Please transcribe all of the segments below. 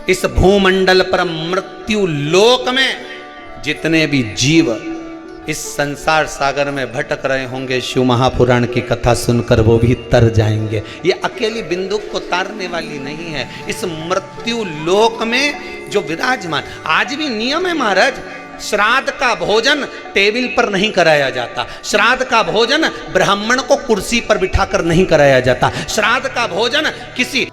इस भूमंडल पर मृत्यु लोक में जितने भी जीव इस संसार सागर में भटक रहे होंगे, शिव महापुराण की कथा सुनकर वो भी तर जाएंगे। ये अकेली बिंदु को तारने वाली नहीं है। इस मृत्यु लोक में जो विराजमान, आज भी नियम है महाराज, श्राद्ध का भोजन टेबल पर नहीं कराया जाता। श्राद्ध का भोजन ब्राह्मण को कुर्सी पर बिठाकर नहीं कराया जाता। श्राद्ध का भोजन किसी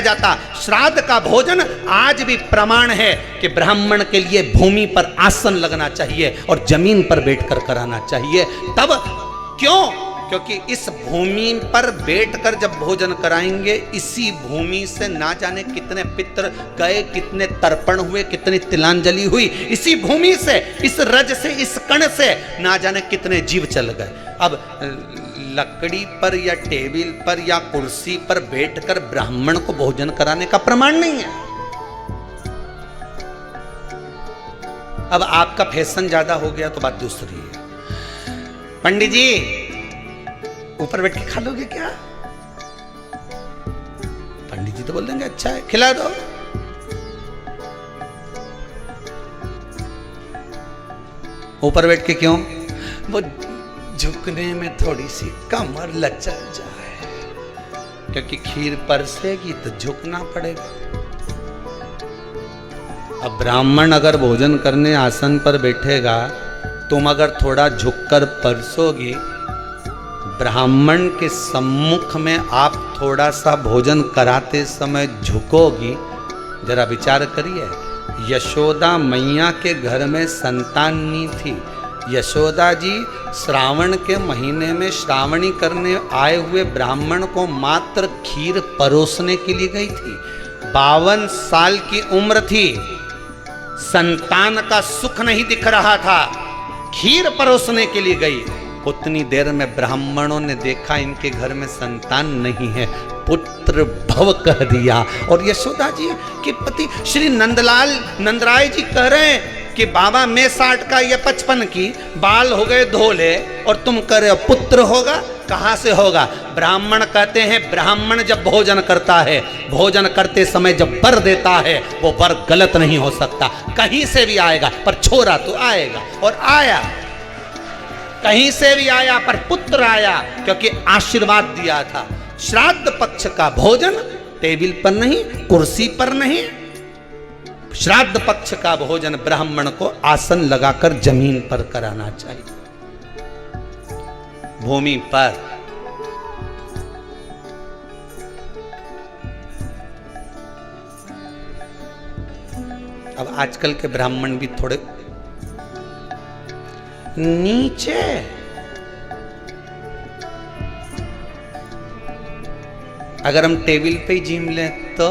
जाता। श्राद्ध का भोजन आज भी प्रमाण है कि ब्राह्मण के लिए भूमि पर आसन लगना चाहिए और जमीन पर बैठकर कराना चाहिए। तब क्यों? क्योंकि इस भूमि पर बैठकर जब भोजन कराएंगे, इसी भूमि से ना जाने कितने पितृ गए, कितने तर्पण हुए, कितनी तिलांजलि हुई, इसी भूमि से, इस रज से, इस कण से ना जाने कितने जीव चल गए। अब लकड़ी पर या टेबल पर या कुर्सी पर बैठकर ब्राह्मण को भोजन कराने का प्रमाण नहीं है। अब आपका फैशन ज्यादा हो गया तो बात दूसरी है। पंडित जी ऊपर बैठ के खा लोगे क्या? पंडित जी तो बोल देंगे अच्छा है, खिला दो। ऊपर बैठ के क्यों? वो झुकने में थोड़ी सी कमर लचक जाए, क्योंकि खीर परसेगी तो झुकना पड़ेगा। अब ब्राह्मण अगर भोजन करने आसन पर बैठेगा, तुम अगर थोड़ा झुककर परसोगी, ब्राह्मण के सम्मुख में आप थोड़ा सा भोजन कराते समय झुकोगी। जरा विचार करिए, यशोदा मैया के घर में संतान नहीं थी। यशोदा जी श्रावण के महीने में श्रावणी करने आए हुए ब्राह्मण को मात्र खीर परोसने के लिए गई थी। 52 साल की उम्र थी, संतान का सुख नहीं दिख रहा था, खीर परोसने के लिए गई। उतनी देर में ब्राह्मणों ने देखा इनके घर में संतान नहीं है, पुत्र भव कह दिया। और यशोदा जी के पति श्री नंदराय जी कह रहे हैं कि बाबा मैं 60 का, ये 55 की, बाल हो गए धोले और तुम कह रहे हो पुत्र होगा। कहां से होगा? ब्राह्मण कहते हैं ब्राह्मण जब भोजन करता है, भोजन करते समय जब वर देता है, वो वर गलत नहीं हो सकता, कहीं से भी आएगा, पर छोरा तो आएगा। और आया, कहीं से भी आया, पर पुत्र आया, क्योंकि आशीर्वाद दिया था। श्राद्ध पक्ष का भोजन टेबल पर नहीं, कुर्सी पर नहीं, श्राद्ध पक्ष का भोजन ब्राह्मण को आसन लगाकर जमीन पर कराना चाहिए, भूमि पर। अब आजकल के ब्राह्मण भी थोड़े नीचे, अगर हम टेबल पे ही जीम लें तो